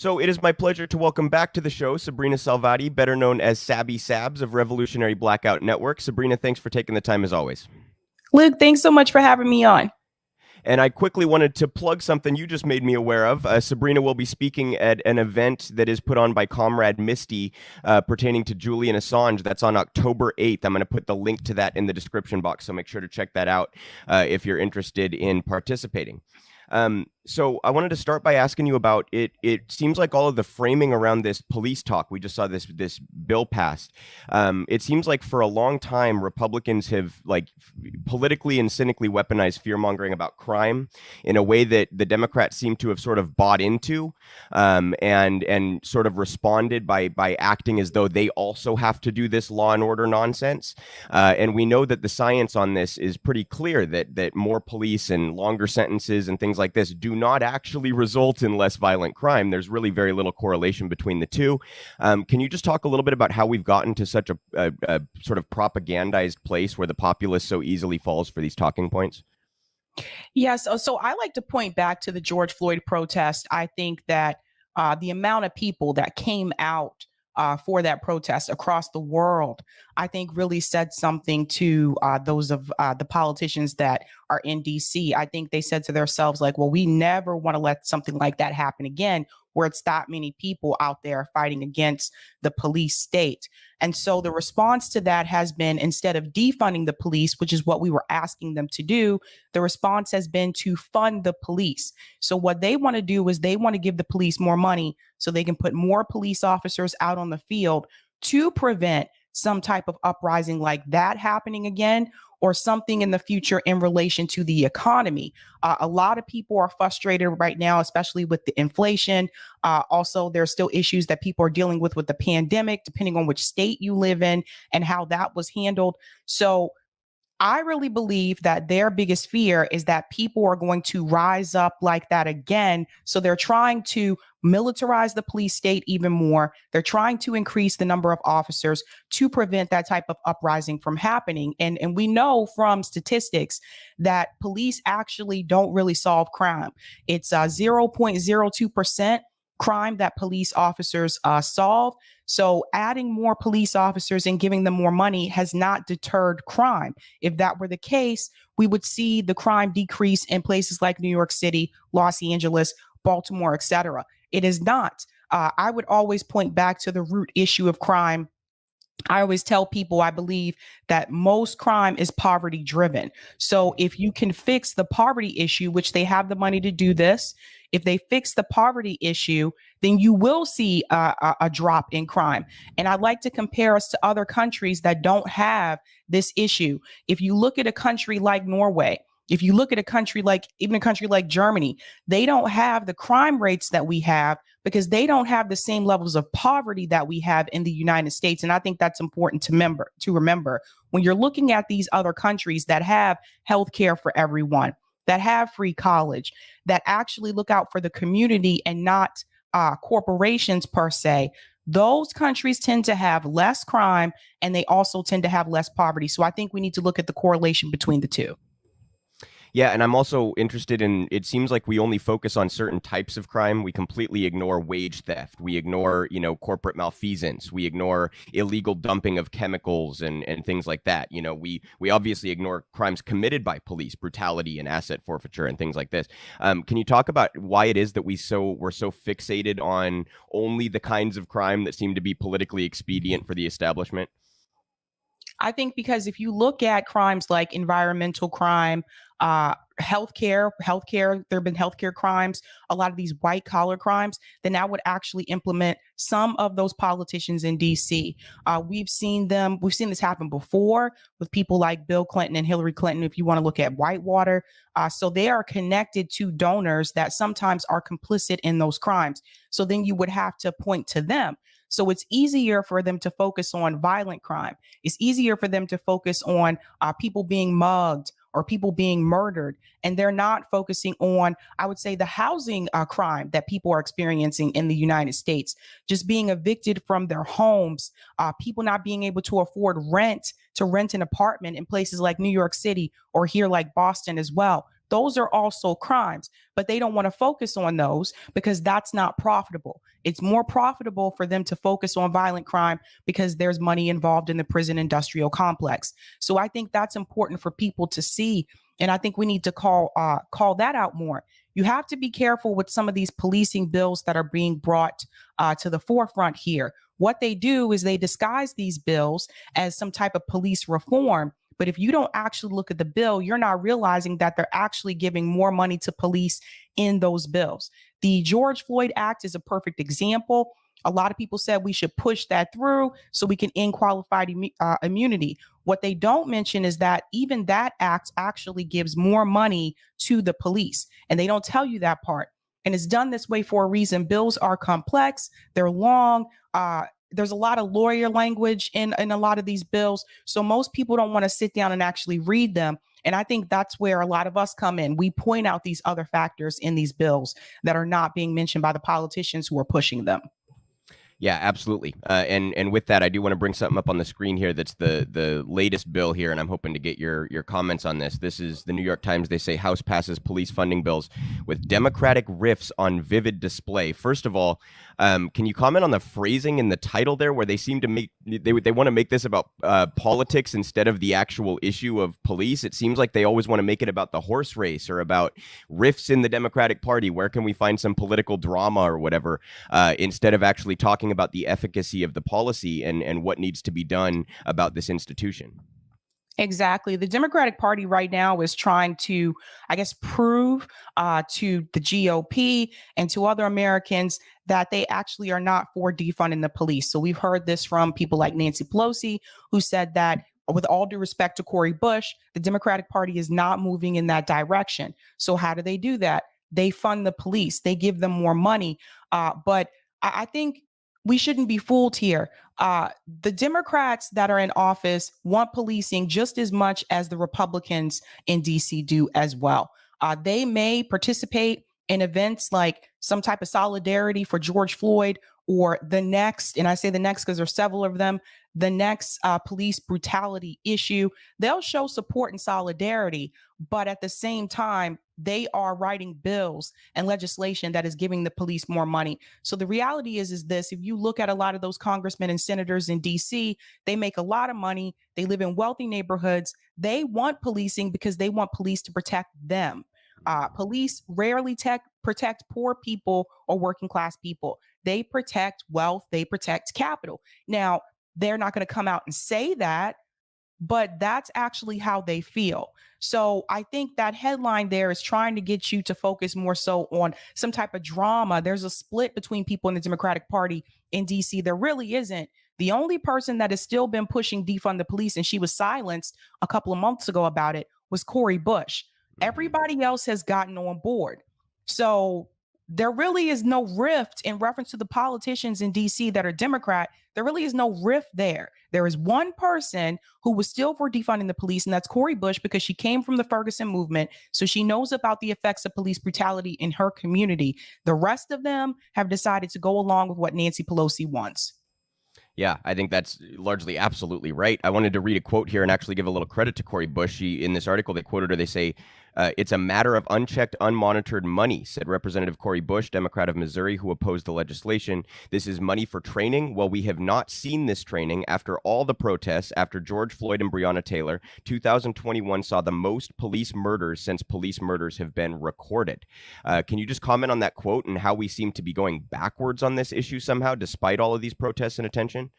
So it is my pleasure to welcome back to the show Sabrina Salvati, better known as Sabby Sabs of Revolutionary Blackout Network. Sabrina, thanks for taking the time as always. Luke, thanks so much for having me on. And I quickly wanted to plug something you just made me aware of. Sabrina will be speaking at an event that is put on by Comrade Misty pertaining to Julian Assange. That's on October 8th. I'm going to put the link to that in the description box, so make sure to check that out if you're interested in participating. So I wanted to start by asking you about it. It seems like all of the framing around this police talk, we just saw this bill passed. It seems like for a long time, Republicans have politically and cynically weaponized fear mongering about crime in a way that the Democrats seem to have sort of bought into, and sort of responded by acting as though they also have to do this law and order nonsense. And we know that the science on this is pretty clear that more police and longer sentences and things like this do not actually result in less violent crime. There's really very little correlation between the two. Can you just talk a little bit about how we've gotten to such a sort of propagandized place where the populace so easily falls for these talking points? Yes, so I like to point back to the George Floyd protest. I think that the amount of people that came out for that protest across the world, I think really said something to those of the politicians that are in DC. I think they said to themselves, like, well, we never want to let something like that happen again, where it's that many people out there fighting against the police state. And so the response to that has been, instead of defunding the police, which is what we were asking them to do, the response has been to fund the police. So what they want to do is they want to give the police more money so they can put more police officers out on the field to prevent some type of uprising like that happening again, or something in the future in relation to the economy. A lot of people are frustrated right now, especially with the inflation. Also, there's still issues that people are dealing with the pandemic, depending on which state you live in and how that was handled. So I really believe that their biggest fear is that people are going to rise up like that again. So they're trying to militarize the police state even more. They're trying to increase the number of officers to prevent that type of uprising from happening. And we know from statistics that police actually don't really solve crime. It's 0.02% crime that police officers solve. So adding more police officers and giving them more money has not deterred crime. If that were the case, we would see the crime decrease in places like New York City, Los Angeles, Baltimore, etc. It is not. I would always point back to the root issue of crime. I always tell people I believe that most crime is poverty driven. So if you can fix the poverty issue, which they have the money to do this, if they fix the poverty issue, then you will see a drop in crime. And I'd like to compare us to other countries that don't have this issue. If you look at a country like Norway, if you look at a country like even a country like Germany, they don't have the crime rates that we have because they don't have the same levels of poverty that we have in the United States. And I think that's important to remember when you're looking at these other countries that have healthcare for everyone, that have free college, that actually look out for the community and not corporations per se. Those countries tend to have less crime and they also tend to have less poverty. So I think we need to look at the correlation between the two. Yeah, and I'm also interested in, it seems like we only focus on certain types of crime. We completely ignore wage theft. We ignore, corporate malfeasance. We ignore illegal dumping of chemicals and things like that. We obviously ignore crimes committed by police, brutality and asset forfeiture and things like this. Can you talk about why it is that we're so fixated on only the kinds of crime that seem to be politically expedient for the establishment? I think because if you look at crimes like environmental crime, healthcare, there have been healthcare crimes, a lot of these white collar crimes, then I would actually implement some of those politicians in DC. We've seen this happen before with people like Bill Clinton and Hillary Clinton, if you want to look at Whitewater. So they are connected to donors that sometimes are complicit in those crimes. So then you would have to point to them. So it's easier for them to focus on violent crime. It's easier for them to focus on people being mugged or people being murdered. And they're not focusing on, I would say, the housing crime that people are experiencing in the United States, just being evicted from their homes, people not being able to afford rent, to rent an apartment in places like New York City or here like Boston as well. those are also crimes, but they don't want to focus on those because that's not profitable. It's more profitable for them to focus on violent crime because there's money involved in the prison industrial complex. So I think that's important for people to see. And I think we need to call that out more. You have to be careful with some of these policing bills that are being brought to the forefront here. What they do is they disguise these bills as some type of police reform. But if you don't actually look at the bill, you're not realizing that they're actually giving more money to police in those bills. The George Floyd Act is a perfect example. A lot of people said we should push that through so we can end qualified immunity. What they don't mention is that even that act actually gives more money to the police, and they don't tell you that part. And it's done this way for a reason. Bills are complex, they're long. There's a lot of lawyer language in a lot of these bills. So most people don't want to sit down and actually read them. And I think that's where a lot of us come in. We point out these other factors in these bills that are not being mentioned by the politicians who are pushing them. Yeah, absolutely. And with that, I do want to bring something up on the screen here. That's the latest bill here, and I'm hoping to get your comments on this. This is the New York Times. They say House passes police funding bills with Democratic riffs on vivid display. First of all, can you comment on the phrasing in the title there, where they seem to make they want to make this about politics instead of the actual issue of police? It seems like they always want to make it about the horse race or about rifts in the Democratic Party. Where can we find some political drama or whatever, instead of actually talking about the efficacy of the policy and what needs to be done about this institution? Exactly. The Democratic Party right now is trying to, I guess, prove to the GOP and to other Americans that they actually are not for defunding the police. So we've heard this from people like Nancy Pelosi, who said that, with all due respect to Cori Bush, the Democratic Party is not moving in that direction. So how do they do that? They fund the police. They give them more money. But I think we shouldn't be fooled here. The Democrats that are in office want policing just as much as the Republicans in DC do as well. They may participate in events like some type of solidarity for George Floyd, or the next, and I say the next because there's several of them, the next police brutality issue. They'll show support and solidarity, but at the same time, they are writing bills and legislation that is giving the police more money. So the reality is this: if you look at a lot of those congressmen and senators in DC, they make a lot of money. They live in wealthy neighborhoods. They want policing because they want police to protect them. Police rarely protect poor people or working class people. They protect wealth. They protect capital. Now, they're not going to come out and say that, but that's actually how they feel. So I think that headline there is trying to get you to focus more so on some type of drama. There's a split between people in the Democratic Party in DC. There really isn't. The only person that has still been pushing defund the police, and she was silenced a couple of months ago about it, was Cori Bush. Everybody else has gotten on board. So there really is no rift in reference to the politicians in DC that are Democrat. There really is no rift there. There is one person who was still for defunding the police, and that's Cori Bush, because she came from the Ferguson movement. So she knows about the effects of police brutality in her community. The rest of them have decided to go along with what Nancy Pelosi wants. Yeah, I think that's largely absolutely right. I wanted to read a quote here and actually give a little credit to Cori Bush. In this article, they quoted her. They say, it's a matter of unchecked, unmonitored money, said Representative Cori Bush, Democrat of Missouri, who opposed the legislation. This is money for training. Well, we have not seen this training after all the protests, after George Floyd and Breonna Taylor. 2021 saw the most police murders since police murders have been recorded. Can you just comment on that quote and how we seem to be going backwards on this issue somehow, despite all of these protests and attention?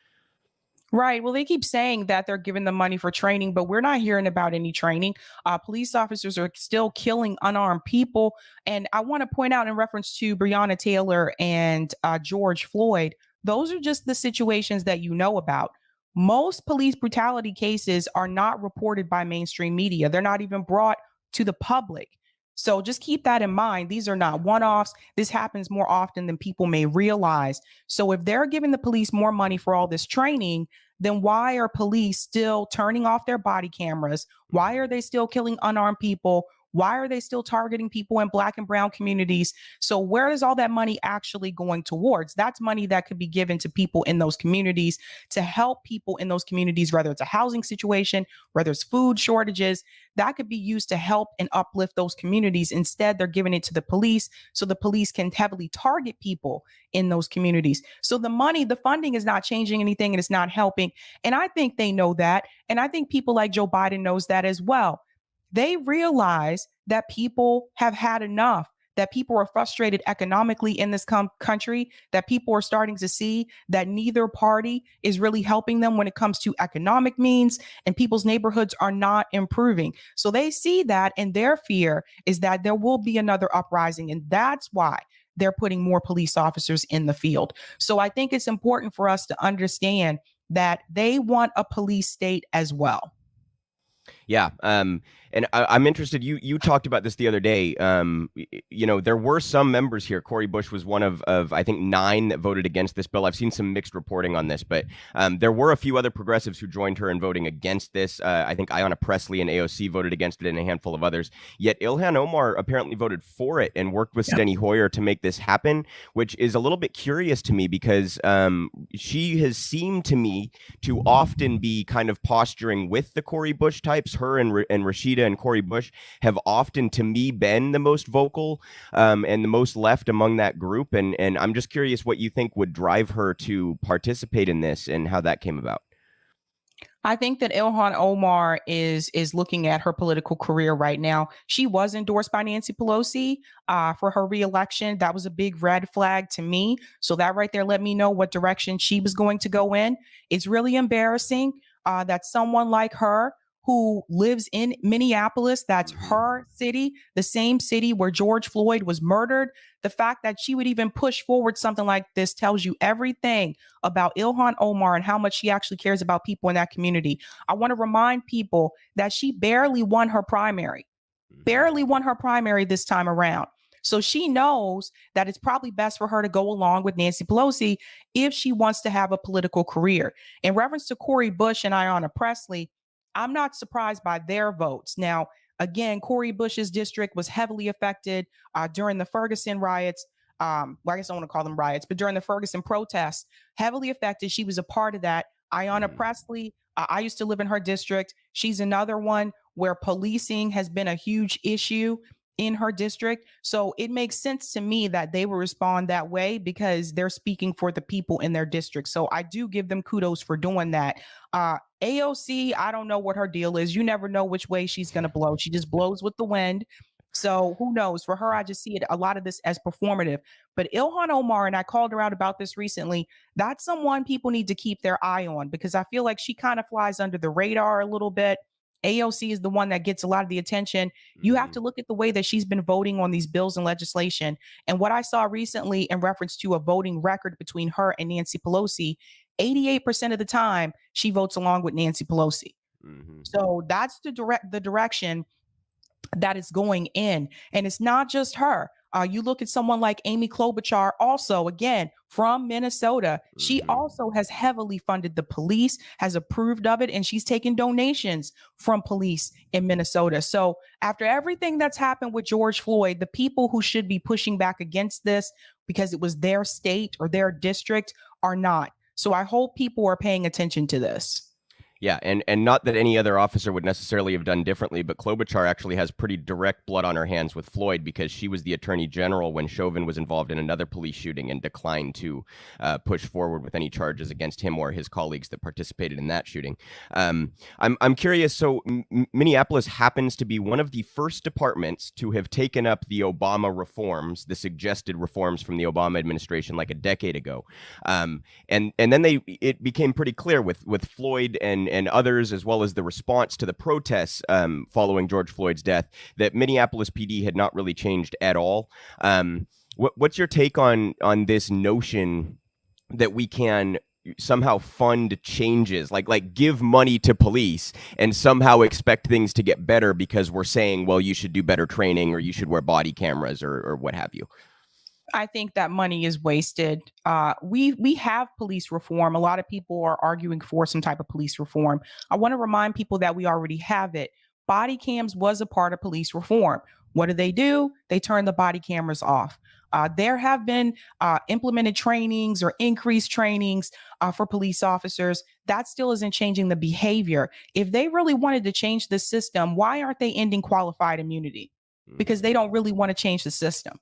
Right. Well, they keep saying that they're giving them money for training, but we're not hearing about any training. Police officers are still killing unarmed people. And I want to point out, in reference to Breonna Taylor and George Floyd, those are just the situations that you know about. Most police brutality cases are not reported by mainstream media. They're not even brought to the public. So just keep that in mind. These are not one-offs. This happens more often than people may realize. So if they're giving the police more money for all this training, then why are police still turning off their body cameras? Why are they still killing unarmed people? Why are they still targeting people in Black and brown communities? So where is all that money actually going towards? That's money that could be given to people in those communities to help people in those communities, whether it's a housing situation, whether it's food shortages, that could be used to help and uplift those communities. Instead, they're giving it to the police so the police can heavily target people in those communities. So the money, the funding is not changing anything and it's not helping. And I think they know that. And I think people like Joe Biden knows that as well. They realize that people have had enough, that people are frustrated economically in this country, that people are starting to see that neither party is really helping them when it comes to economic means, and people's neighborhoods are not improving. So they see that, and their fear is that there will be another uprising. And that's why they're putting more police officers in the field. So I think it's important for us to understand that they want a police state as well. Yeah. And I'm interested. You talked about this the other day. There were some members here. Cori Bush was one of I think 9 that voted against this bill. I've seen some mixed reporting on this, but there were a few other progressives who joined her in voting against this. I think Ayanna Pressley and AOC voted against it, and a handful of others. Yet Ilhan Omar apparently voted for it and worked with Steny Hoyer to make this happen, which is a little bit curious to me because she has seemed to me to often be kind of posturing with the Cori Bush types. Her and Rashida and Cori Bush have often, to me, been the most vocal and the most left among that group. And I'm just curious what you think would drive her to participate in this and how that came about. I think that Ilhan Omar is looking at her political career right now. She was endorsed by Nancy Pelosi for her reelection. That was a big red flag to me. So that right there let me know what direction she was going to go in. It's really embarrassing that someone like her, who lives in Minneapolis, that's her city, the same city where George Floyd was murdered. The fact that she would even push forward something like this tells you everything about Ilhan Omar and how much she actually cares about people in that community. I want to remind people that she barely won her primary this time around. So she knows that it's probably best for her to go along with Nancy Pelosi if she wants to have a political career. In reference to Cori Bush and Ayanna Pressley, I'm not surprised by their votes. Now, again, Cori Bush's district was heavily affected during the Ferguson riots. Well, I guess I want to call them riots, but during the Ferguson protests, heavily affected. She was a part of that. Ayanna Pressley, I used to live in her district. She's another one where policing has been a huge issue in her district. So it makes sense to me that they will respond that way because they're speaking for the people in their district. So I do give them kudos for doing that. AOC, I don't know what her deal is. You never know which way she's going to blow. She just blows with the wind. So who knows? For her, I just see it a lot of this as performative. But Ilhan Omar, and I called her out about this recently, that's someone people need to keep their eye on because I feel like she kind of flies under the radar a little bit. AOC is the one that gets a lot of the attention. You have to look at the way that she's been voting on these bills and legislation. And what I saw recently in reference to a voting record between her and Nancy Pelosi, 88% of the time she votes along with Nancy Pelosi. So that's the direction that is going in. And it's not just her. You look at someone like Amy Klobuchar, also, again, from Minnesota. She also has heavily funded the police, has approved of it, and she's taken donations from police in Minnesota. So after everything that's happened with George Floyd, the people who should be pushing back against this because it was their state or their district are not. So I hope people are paying attention to this. Yeah, and not that any other officer would necessarily have done differently, but Klobuchar actually has pretty direct blood on her hands with Floyd because she was the attorney general when Chauvin was involved in another police shooting and declined to push forward with any charges against him or his colleagues that participated in that shooting. I'm curious. So Minneapolis happens to be one of the first departments to have taken up the Obama reforms, the suggested reforms from the Obama administration, like a decade ago, and then it became pretty clear with Floyd and others, as well as the response to the protests following George Floyd's death, that Minneapolis PD had not really changed at all. What's your take on this notion that we can somehow fund changes, like give money to police and somehow expect things to get better because we're saying, well, you should do better training or you should wear body cameras or what have you? I think that money is wasted. We have police reform. A lot of people are arguing for some type of police reform. I want to remind people that we already have it. body cams was a part of police reform. What do? They turn the body cameras off. There have been implemented trainings or increased trainings for police officers. That still isn't changing the behavior. If they really wanted to change the system, why aren't they ending qualified immunity? Because they don't really want to change the system.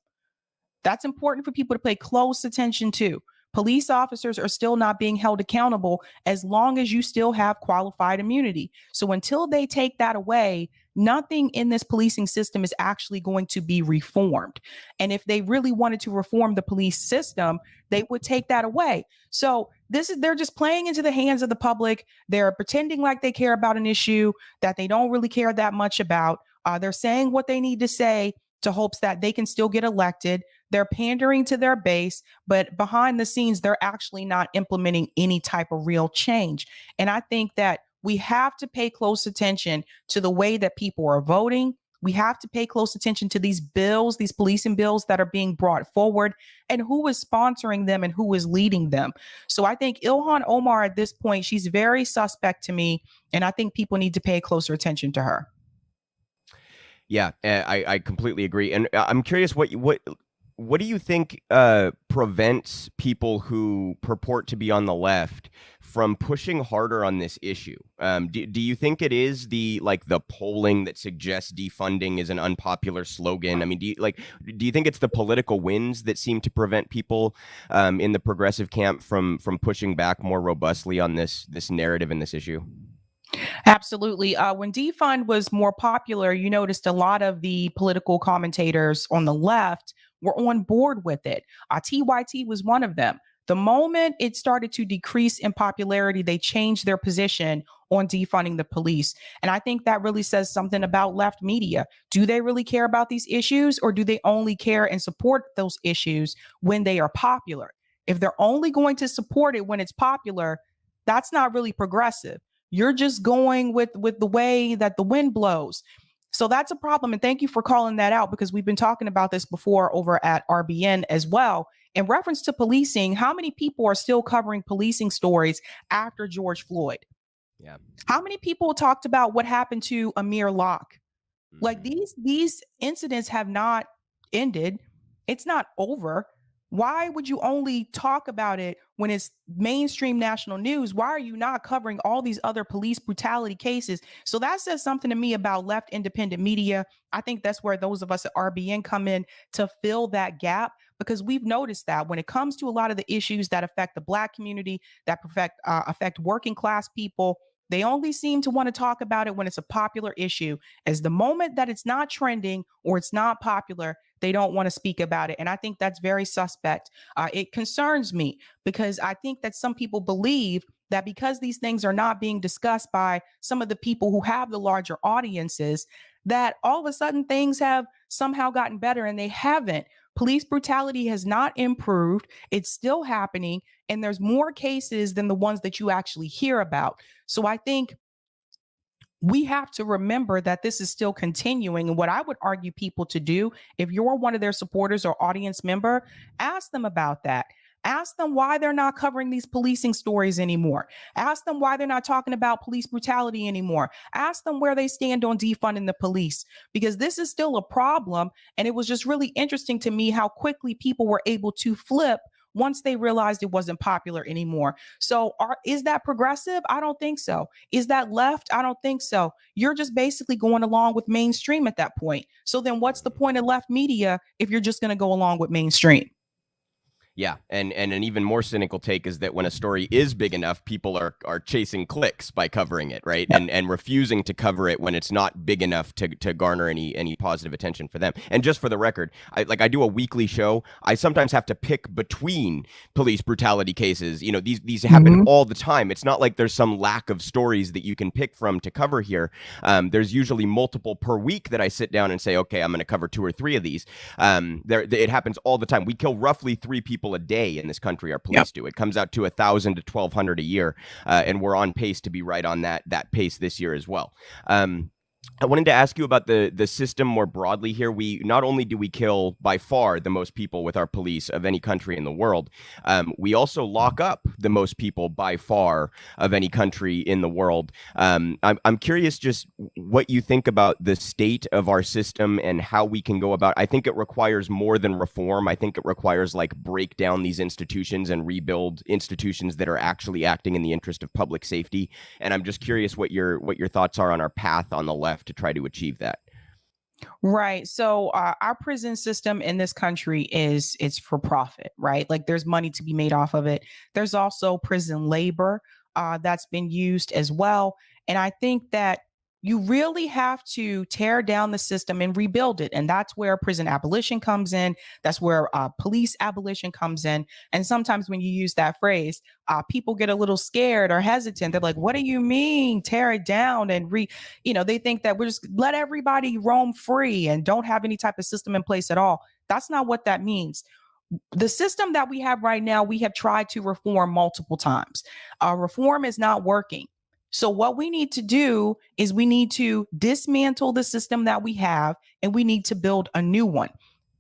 That's important for people to pay close attention to. Police officers are still not being held accountable as long as you still have qualified immunity. So until they take that away, nothing in this policing system is actually going to be reformed. And if they really wanted to reform the police system, they would take that away. So they're just playing into the hands of the public. They're pretending like they care about an issue that they don't really care that much about. They're saying what they need to say to hopes that they can still get elected. They're pandering to their base, but behind the scenes, they're actually not implementing any type of real change. And I think that we have to pay close attention to the way that people are voting. We have to pay close attention to these bills, these policing bills that are being brought forward, and who is sponsoring them and who is leading them. So I think Ilhan Omar at this point, she's very suspect to me, and I think people need to pay closer attention to her. Yeah, I completely agree. And I'm curious what do you think prevents people who purport to be on the left from pushing harder on this issue? Do you think it is the polling that suggests defunding is an unpopular slogan? I mean, do you think it's the political winds that seem to prevent people in the progressive camp from pushing back more robustly on this narrative and this issue? Absolutely. When defund was more popular, you noticed a lot of the political commentators on the left were on board with it. TYT was one of them. The moment it started to decrease in popularity, they changed their position on defunding the police. And I think that really says something about left media. Do they really care about these issues, or do they only care and support those issues when they are popular? If they're only going to support it when it's popular, that's not really progressive. You're just going with the way that the wind blows. So that's a problem. And thank you for calling that out, because we've been talking about this before over at RBN as well. In reference to policing, how many people are still covering policing stories after George Floyd? Yeah. How many people talked about what happened to Amir Locke? Like these incidents have not ended. It's not over. Why would you only talk about it when it's mainstream national news? Why are you not covering all these other police brutality cases? So that says something to me about left independent media. I think that's where those of us at RBN come in to fill that gap, because we've noticed that when it comes to a lot of the issues that affect the Black community, that affect working class people, they only seem to want to talk about it when it's a popular issue. As the moment that it's not trending or it's not popular, they don't want to speak about it. And I think that's very suspect. It concerns me, because I think that some people believe that because these things are not being discussed by some of the people who have the larger audiences, that all of a sudden things have somehow gotten better, and they haven't. Police brutality has not improved. It's still happening, and there's more cases than the ones that you actually hear about. So I think we have to remember that this is still continuing. And what I would argue people to do, if you're one of their supporters or audience member, ask them about that. Ask them why they're not covering these policing stories anymore. Ask them why they're not talking about police brutality anymore. Ask them where they stand on defunding the police, because this is still a problem. And it was just really interesting to me how quickly people were able to flip once they realized it wasn't popular anymore. So is that progressive? I don't think so. Is that left? I don't think so. You're just basically going along with mainstream at that point. So then what's the point of left media if you're just going to go along with mainstream? Yeah, and an even more cynical take is that when a story is big enough, people are chasing clicks by covering it, right? Yep. And refusing to cover it when it's not big enough to garner any positive attention for them. And just for the record, I do a weekly show. I sometimes have to pick between police brutality cases. You know, these happen all the time. It's not like there's some lack of stories that you can pick from to cover here. There's usually multiple per week that I sit down and say, okay, I'm going to cover 2 or 3 of these. It happens all the time. We kill roughly 3 people a day in this country. Our police do. It comes out to 1,000 to 1,200 a year, and we're on pace to be right on that pace this year as well. I wanted to ask you about the system more broadly here. We not only do we kill by far the most people with our police of any country in the world, we also lock up the most people by far of any country in the world. I'm curious just what you think about the state of our system and how we can go about. I think it requires more than reform. I think it requires like break down these institutions and rebuild institutions that are actually acting in the interest of public safety. And I'm just curious what your thoughts are on our path on the left to try to achieve that. Right. So our prison system in this country is it's for profit, right? Like there's money to be made off of it. There's also prison labor that's been used as well. And I think that you really have to tear down the system and rebuild it. And that's where prison abolition comes in. That's where police abolition comes in. And sometimes when you use that phrase, people get a little scared or hesitant. They're like, what do you mean tear it down and they think that we're just let everybody roam free and don't have any type of system in place at all. That's not what that means. The system that we have right now, we have tried to reform multiple times. Reform is not working. So, what we need to do is we need to dismantle the system that we have and we need to build a new one.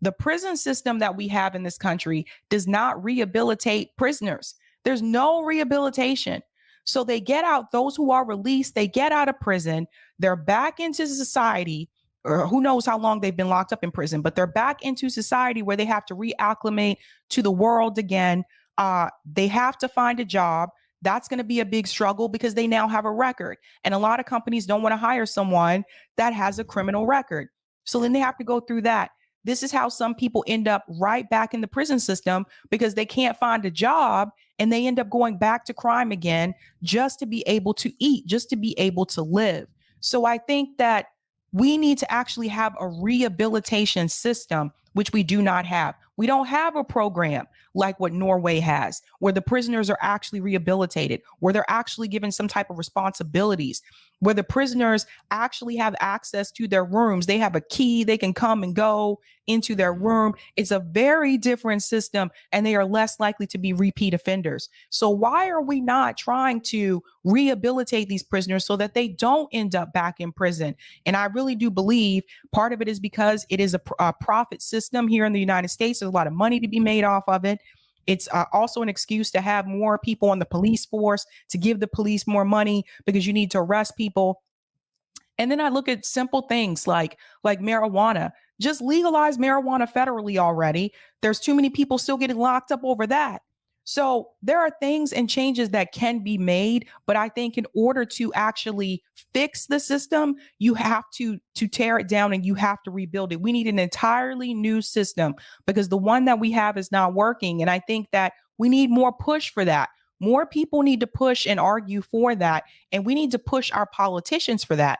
The prison system that we have in this country does not rehabilitate prisoners, there's no rehabilitation. So, they get out, those who are released, they get out of prison, they're back into society, or who knows how long they've been locked up in prison, but they're back into society where they have to reacclimate to the world again. They have to find a job. That's going to be a big struggle because they now have a record. And a lot of companies don't want to hire someone that has a criminal record. So then they have to go through that. This is how some people end up right back in the prison system because they can't find a job and they end up going back to crime again just to be able to eat, just to be able to live. So I think that we need to actually have a rehabilitation system, which we do not have. We don't have a program like what Norway has, where the prisoners are actually rehabilitated, where they're actually given some type of responsibilities, where the prisoners actually have access to their rooms. They have a key, they can come and go into their room. It's a very different system, and they are less likely to be repeat offenders. So, why are we not trying to rehabilitate these prisoners so that they don't end up back in prison? And I really do believe part of it is because it is a profit system here in the United States. There's a lot of money to be made off of it. It's also an excuse to have more people on the police force, to give the police more money because you need to arrest people. And then I look at simple things like marijuana. Just legalize marijuana federally already. There's too many people still getting locked up over that. So there are things and changes that can be made, but I think in order to actually fix the system, you have to tear it down and you have to rebuild it. We need an entirely new system because the one that we have is not working. And I think that we need more push for that. More people need to push and argue for that. And we need to push our politicians for that.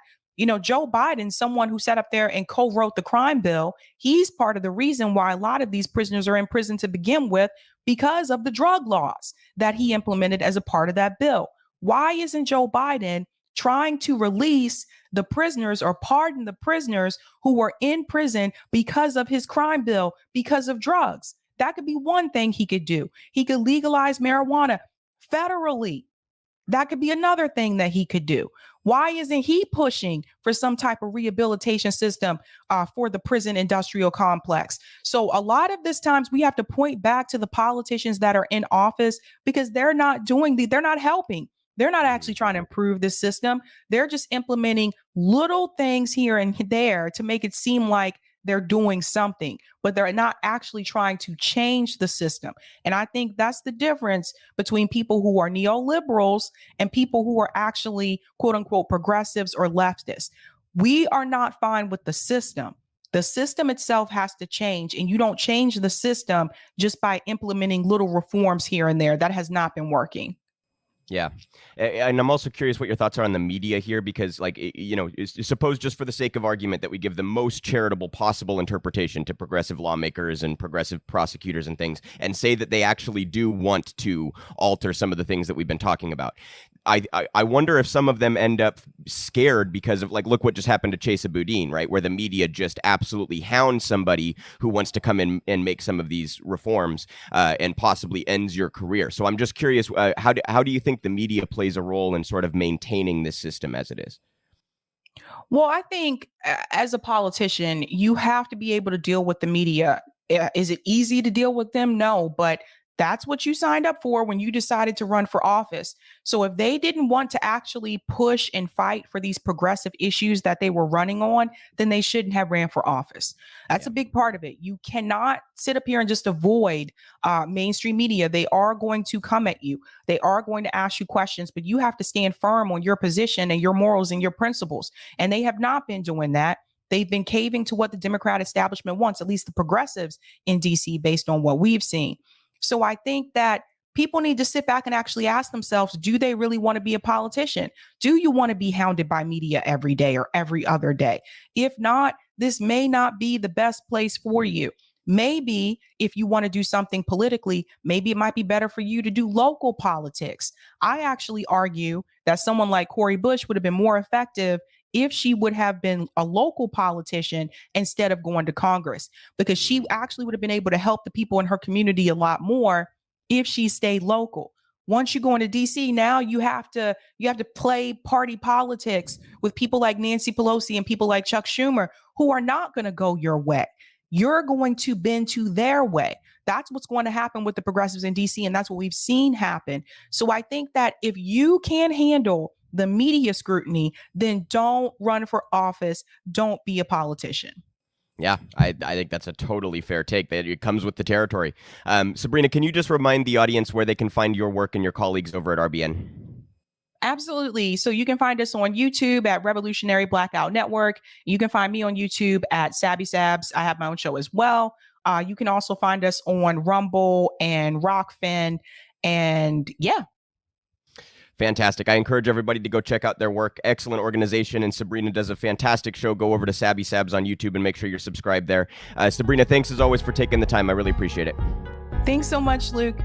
Joe Biden, someone who sat up there and co-wrote the crime bill, he's part of the reason why a lot of these prisoners are in prison to begin with because of the drug laws that he implemented as a part of that bill. Why isn't Joe Biden trying to release the prisoners or pardon the prisoners who were in prison because of his crime bill, because of drugs? That could be one thing he could do. He could legalize marijuana federally. That could be another thing that he could do. Why isn't he pushing for some type of rehabilitation system for the prison industrial complex? So a lot of this times we have to point back to the politicians that are in office because they're not they're not helping. They're not actually trying to improve this system. They're just implementing little things here and there to make it seem like they're doing something, but they're not actually trying to change the system. And I think that's the difference between people who are neoliberals and people who are actually quote unquote progressives or leftists. We are not fine with the system. The system itself has to change, and you don't change the system just by implementing little reforms here and there. That has not been working. Yeah. And I'm also curious what your thoughts are on the media here, because suppose just for the sake of argument that we give the most charitable possible interpretation to progressive lawmakers and progressive prosecutors and things, and say that they actually do want to alter some of the things that we've been talking about. I wonder if some of them end up scared because of, like, look what just happened to Chesa Boudin, right? Where the media just absolutely hounds somebody who wants to come in and make some of these reforms and possibly ends your career. So I'm just curious, how do you think the media plays a role in sort of maintaining this system as it is? Well, I think as a politician, you have to be able to deal with the media. Is it easy to deal with them? No, but that's what you signed up for when you decided to run for office. So if they didn't want to actually push and fight for these progressive issues that they were running on, then they shouldn't have ran for office. That's Yeah. a big part of it. You cannot sit up here and just avoid mainstream media. They are going to come at you. They are going to ask you questions, but you have to stand firm on your position and your morals and your principles. And they have not been doing that. They've been caving to what the Democrat establishment wants, at least the progressives in DC, based on what we've seen. So I think that people need to sit back and actually ask themselves, do they really want to be a politician? Do you want to be hounded by media every day or every other day? If not, this may not be the best place for you. Maybe if you want to do something politically, maybe it might be better for you to do local politics. I actually argue that someone like Cori Bush would have been more effective if she would have been a local politician instead of going to Congress, because she actually would have been able to help the people in her community a lot more if she stayed local. Once you go into DC, now you have to play party politics with people like Nancy Pelosi and people like Chuck Schumer who are not going to go your way. You're going to bend to their way. That's what's going to happen with the progressives in DC, and that's what we've seen happen. So I think that if you can handle the media scrutiny, then don't run for office. Don't be a politician. Yeah, I think that's a totally fair take. That it comes with the territory. Sabrina, can you just remind the audience where they can find your work and your colleagues over at RBN? Absolutely. So you can find us on YouTube at Revolutionary Blackout Network. You can find me on YouTube at Sabby Sabs. I have my own show as well. You can also find us on Rumble and Rockfin. And yeah. Fantastic. I encourage everybody to go check out their work. Excellent organization, and Sabrina does a fantastic show. Go over to Sabby Sabs on YouTube and make sure you're subscribed there. Sabrina, thanks as always for taking the time. I really appreciate it. Thanks so much, Luke.